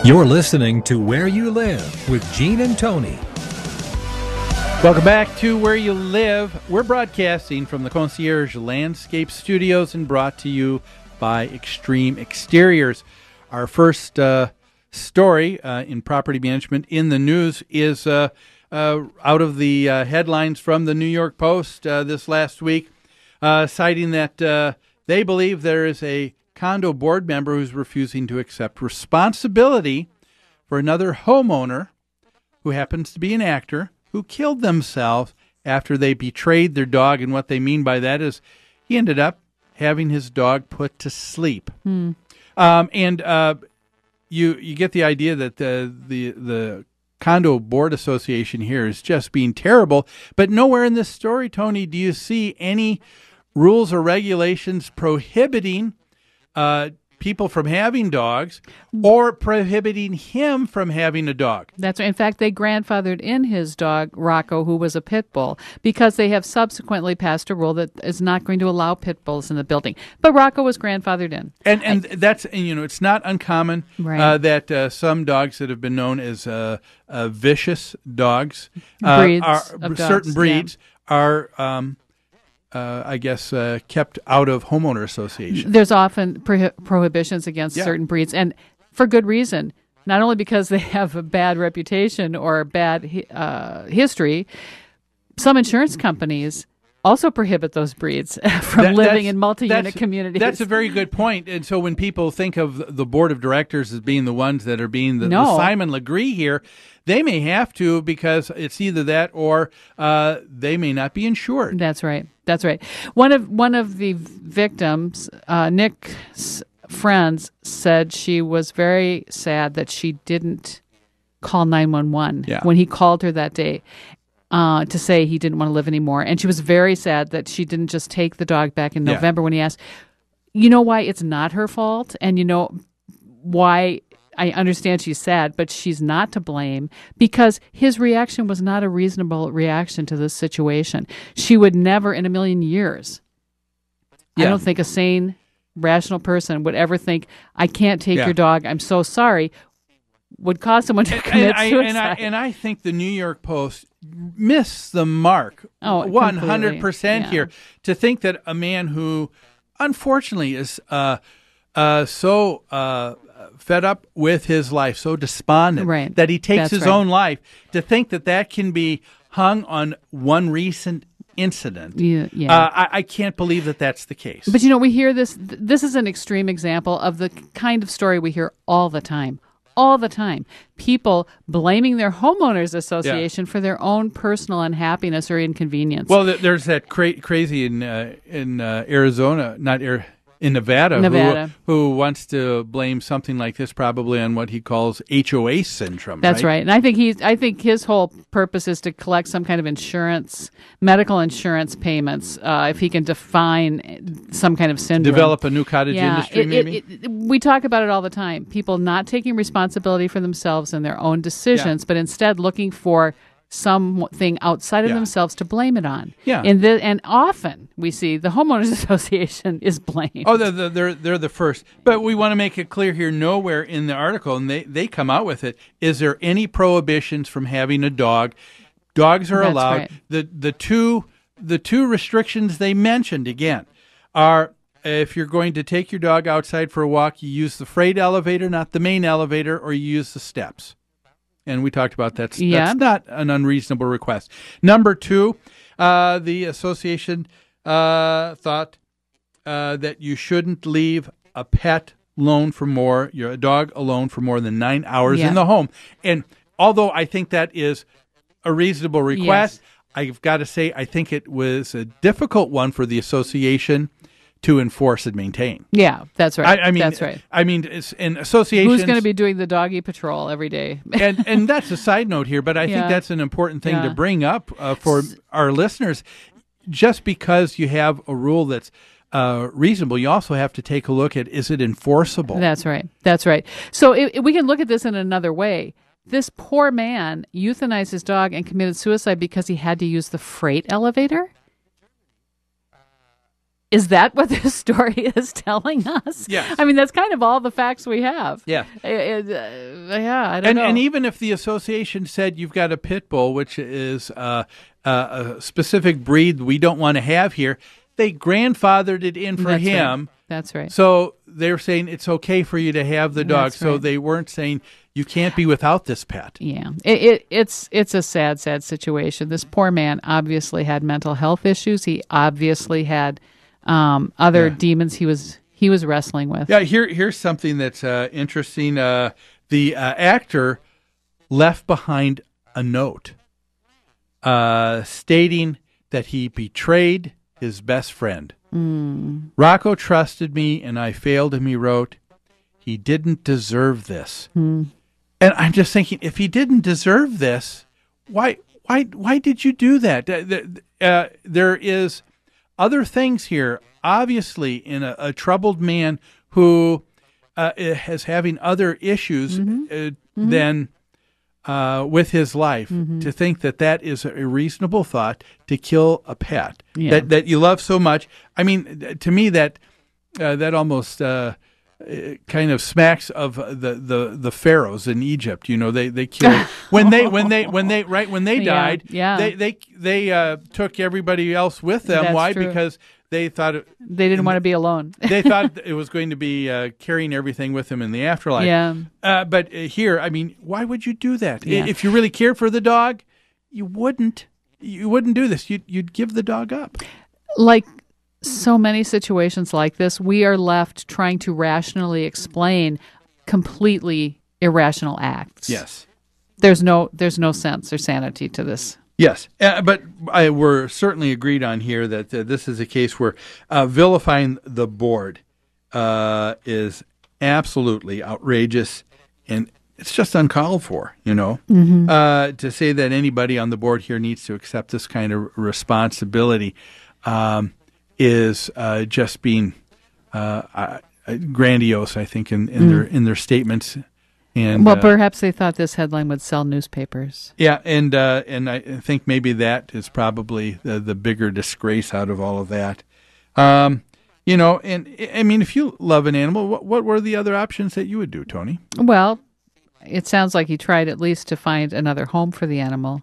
You're listening to Where You Live with Gene and Tony. Welcome back to Where You Live. We're broadcasting from the Concierge Landscape Studios and brought to you by Extreme Exteriors. Our first story in property management in the news is out of the headlines from the New York Post this last week, citing that they believe there is a condo board member who's refusing to accept responsibility for another homeowner who happens to be an actor who killed themselves after they betrayed their dog. And what they mean by that is he ended up having his dog put to sleep. You get the idea that the condo board association here is just being terrible. But nowhere in this story, Tony, do you see any rules or regulations prohibiting people from having dogs or prohibiting him from having a dog. That's right. In fact, they grandfathered in his dog, Rocco, who was a pit bull, because they have subsequently passed a rule that is not going to allow pit bulls in the building. But Rocco was grandfathered in. And that's, it's not uncommon that some dogs that have been known as vicious dogs, certain breeds are kept out of homeowner associations. There's often prohibitions against certain breeds, and for good reason. Not only because they have a bad reputation or a bad history, some insurance companies also prohibit those breeds from living in multi-unit communities. That's a very good point. And so when people think of the board of directors as being the ones that are being the Simon Legree here, they may have to, because it's either that or they may not be insured. That's right. That's right. One of the victims, Nick's friends, said she was very sad that she didn't call 911 when he called her that day to say he didn't want to live anymore. And she was very sad that she didn't just take the dog back in November when he asked, you know why it's not her fault? And you know why I understand she's sad, but she's not to blame, because his reaction was not a reasonable reaction to this situation. She would never in a million years, I don't think a sane, rational person would ever think, I can't take your dog, I'm so sorry, would cause someone to commit suicide. And I think the New York Post missed the mark 100% here, to think that a man who unfortunately is so fed up with his life, so despondent that he takes his own life, to think that can be hung on one recent incident. I can't believe that that's the case. But we hear this. This is an extreme example of the kind of story we hear all the time. All the time. People blaming their homeowners association for their own personal unhappiness or inconvenience. Well, there's that crazy in Arizona, in Nevada. Who wants to blame something like this probably on what he calls HOA syndrome. That's right. And I think his whole purpose is to collect some kind of insurance, medical insurance payments, if he can define some kind of syndrome. Develop a new cottage industry, maybe? We talk about it all the time. People not taking responsibility for themselves and their own decisions, but instead looking for something outside of themselves to blame it on. And often we see the homeowners association is blamed. Oh, they're the first. But we want to make it clear here, nowhere in the article, and they come out with it, is there any prohibitions from having a dog? Dogs are allowed. Right. The two restrictions they mentioned again are, if you're going to take your dog outside for a walk, you use the freight elevator, not the main elevator, or you use the steps. And we talked about that. That's not an unreasonable request. Number two, the association thought that you shouldn't leave a pet alone your dog alone for more than 9 hours in the home. And although I think that is a reasonable request, I've got to say I think it was a difficult one for the association to enforce and maintain. Yeah, that's right. That's right. I mean, it's an association. Who's going to be doing the doggy patrol every day? and that's a side note here, but I think that's an important thing to bring up for our listeners. Just because you have a rule that's reasonable, you also have to take a look at, is it enforceable? That's right. That's right. So we can look at this in another way. This poor man euthanized his dog and committed suicide because he had to use the freight elevator? Is that what this story is telling us? Yes. I mean, that's kind of all the facts we have. Yeah. Yeah, I don't know. And even if the association said you've got a pit bull, which is a specific breed we don't want to have here, they grandfathered it in for him. Right. That's right. So they're saying it's okay for you to have the dog. That's So right. they weren't saying you can't be without this pet. Yeah, it's a sad situation. This poor man obviously had mental health issues. He obviously had other demons he was wrestling with. Yeah, here's something that's interesting. The actor left behind a note stating that he betrayed his best friend. Rocco trusted me, and I failed him, he wrote. He didn't deserve this. And I'm just thinking, if he didn't deserve this, why did you do that? There is other things here, obviously, in a troubled man who is having other issues than with his life. To think that is a reasonable thought to kill a pet that you love so much. I mean, to me, that almost kind of smacks of the pharaohs in Egypt. You know, they killed when they died. They took everybody else with them. That's Why? true. Because they thought they didn't want to be alone. They thought it was going to be carrying everything with them in the afterlife. Yeah. But here, I mean, why would you do that? Yeah. If you really cared for the dog, you wouldn't do this. You'd give the dog up. Like so many situations like this, we are left trying to rationally explain completely irrational acts. Yes. There's no sense or sanity to this. Yes, but we're certainly agreed on here that this is a case where vilifying the board is absolutely outrageous, and it's just uncalled for, you know. To say that anybody on the board here needs to accept this kind of responsibility is just being grandiose, I think, in their statements. And, perhaps they thought this headline would sell newspapers. Yeah, and I think maybe that is probably the bigger disgrace out of all of that. You know, and I mean, if you love an animal, what were the other options that you would do, Tony? Well, it sounds like he tried at least to find another home for the animal.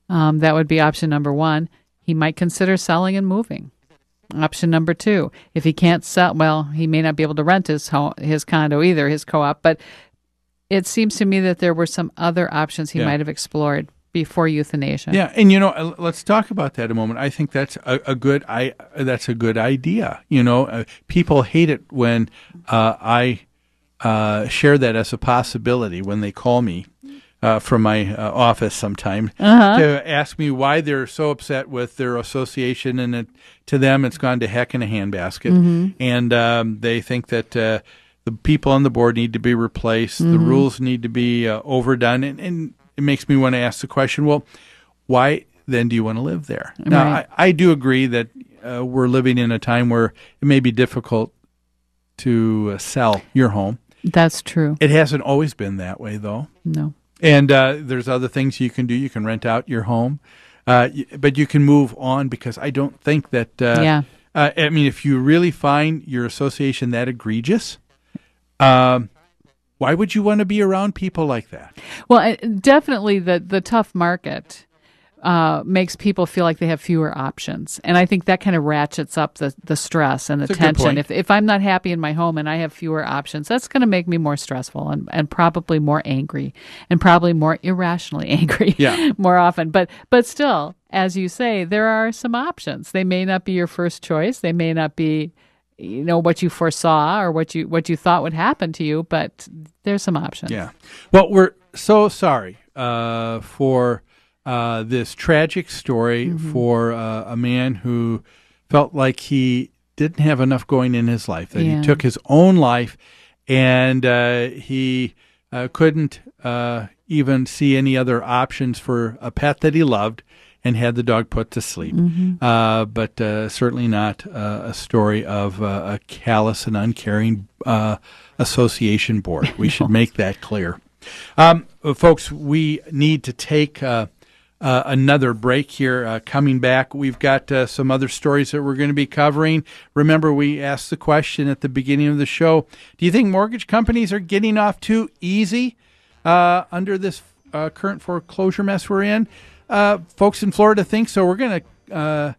That would be option number one. He might consider selling and moving. Option number two, if he can't sell, well, he may not be able to rent his condo either, his co-op, but it seems to me that there were some other options he might have explored before euthanasia. Yeah, and you know, let's talk about that a moment. I think that's a good idea. You know, people hate it when I share that as a possibility when they call me from my office sometime to ask me why they're so upset with their association, and to them it's gone to heck in a handbasket, and they think that the people on the board need to be replaced, the rules need to be overdone, and it makes me want to ask the question, well, why then do you want to live there? Right. Now, I do agree that we're living in a time where it may be difficult to sell your home. That's true. It hasn't always been that way, though. No. And there's other things you can do. You can rent out your home, but you can move on, because I don't think that, I mean, if you really find your association that egregious, why would you want to be around people like that? Well, definitely the tough market makes people feel like they have fewer options. And I think that kind of ratchets up the stress and the tension. If I'm not happy in my home and I have fewer options, that's going to make me more stressful and probably more angry, and probably more irrationally angry more often. But still, as you say, there are some options. They may not be your first choice. They may not be, you know, what you foresaw or what you thought would happen to you, but there's some options. Yeah. Well, we're so sorry for this tragic story, for a man who felt like he didn't have enough going in his life, that he took his own life, and he couldn't even see any other options for a pet that he loved, and had the dog put to sleep. But certainly not a story of a callous and uncaring association board. We should make that clear. Folks, we need to take a another break here. Coming back, we've got some other stories that we're going to be covering. Remember, we asked the question at the beginning of the show, do you think mortgage companies are getting off too easy under this current foreclosure mess we're in? Folks in Florida think so. We're going to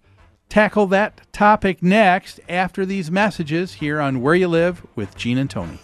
tackle that topic next after these messages here on Where You Live with Gene and Tony.